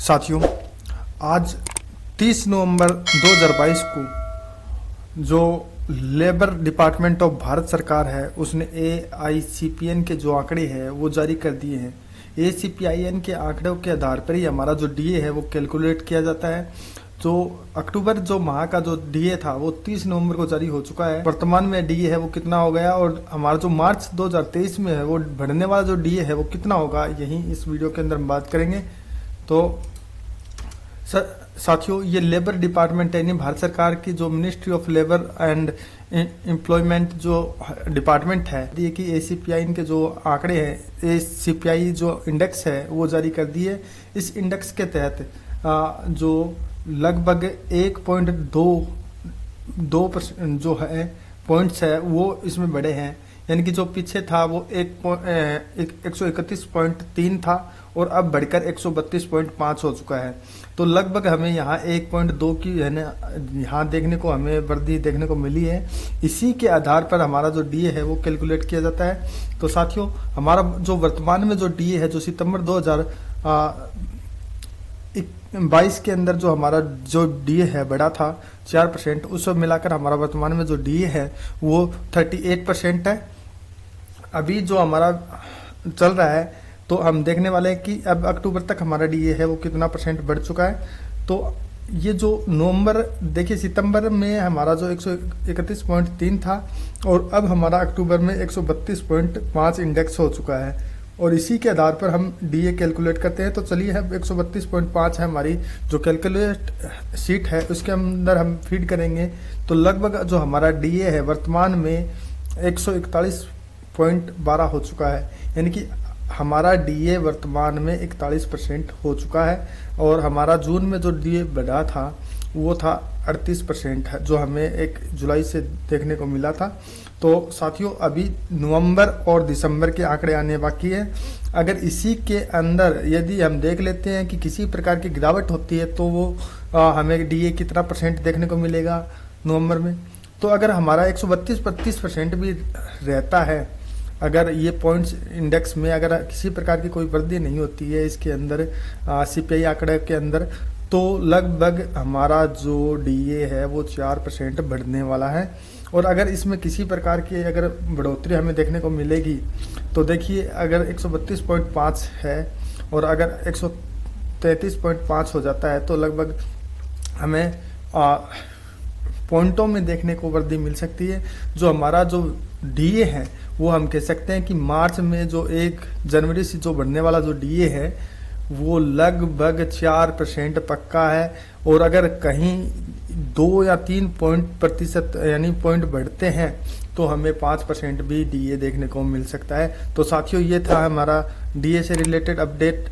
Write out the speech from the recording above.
साथियों, आज 30 नवंबर 2022 को जो लेबर डिपार्टमेंट ऑफ भारत सरकार है उसने AICPN के जो आंकड़े हैं वो जारी कर दिए हैं। AICPN के आंकड़ों के आधार पर ही हमारा जो DA है वो कैलकुलेट किया जाता है। जो अक्टूबर जो माह का जो DA था वो 30 नवंबर को जारी हो चुका है। वर्तमान में DA है वो कितना हो गया और हमारा जो मार्च 2023 में है वो बढ़ने वाला जो DA है वो कितना होगा, यही इस वीडियो के अंदर हम बात करेंगे। तो साथियों, ये लेबर डिपार्टमेंट यानी भारत सरकार की जो ministry of labour and employment जो डिपार्टमेंट है, ये कि ACPI के जो आंकड़े हैं, ACPI जो इंडेक्स है वो जारी कर दिए। इस इंडेक्स के तहत जो लगभग 1.2% जो है पॉइंट्स है वो इसमें बढ़े हैं, यानी कि जो पीछे था वो 131.3 था और अब बढ़कर 132.5 हो चुका है। तो लगभग हमें यहाँ 1.2 की है ना यहाँ देखने को हमें वृद्धि देखने को मिली है। इसी के आधार पर हमारा जो DA है वो कैलकुलेट किया जाता है। तो साथियों, हमारा जो वर्तमान में जो DA है जो सितंबर 2022 के अंदर जो हमारा जो DA है बढ़ा था 4%, उस सब मिलाकर हमारा वर्तमान में जो DA है वो 38% है। अभी जो हमारा चल रहा है तो हम देखने वाले हैं कि अब अक्टूबर तक हमारा DA है वो कितना % बढ़ चुका है। तो ये जो नवंबर देखिए, सितंबर में हमारा जो 131.3 था और अब हमारा अक्टूबर में 132.5 इंडेक्स हो चुका है और इसी के आधार पर हम DA कैलकुलेट करते हैं। तो चलिए, अब 132.5 है हमारी जो कैलकुलेट शीट है उसके अंदर हम फीड करेंगे। तो लगभग जो हमारा DA है वर्तमान में 141.12 हो चुका है, यानी कि हमारा DA वर्तमान में 41% हो चुका है और हमारा जून में जो DA बढ़ा था वो था 38% है, जो हमें 1 जुलाई से देखने को मिला था। तो साथियों, अभी नवंबर और दिसंबर के आंकड़े आने बाकी है। अगर इसी के अंदर यदि हम देख लेते हैं कि किसी प्रकार की गिरावट होती है तो वो हमें DA कितना % देखने को मिलेगा नवंबर में। तो अगर हमारा 132-35% भी रहता है, अगर ये पॉइंट्स इंडेक्स में अगर किसी प्रकार की कोई वृद्धि नहीं होती है इसके अंदर CPI आंकड़े के अंदर, तो लगभग हमारा जो DA है वो 4% बढ़ने वाला है। और अगर इसमें किसी प्रकार की अगर बढ़ोतरी हमें देखने को मिलेगी तो देखिए, अगर 132.5 है और अगर 133.5 हो जाता है तो लगभग हमें पॉइंटों में देखने को वृद्धि मिल सकती है। जो हमारा जो DA है वो हम कह सकते हैं कि मार्च में जो 1 जनवरी से जो बढ़ने वाला जो DA है वो लगभग 4% पक्का है। और अगर कहीं 2 या 3 % यानी पॉइंट बढ़ते हैं तो हमें 5% भी DA देखने को मिल सकता है। तो साथियों, ये था हमारा DA से रिलेटेड अपडेट।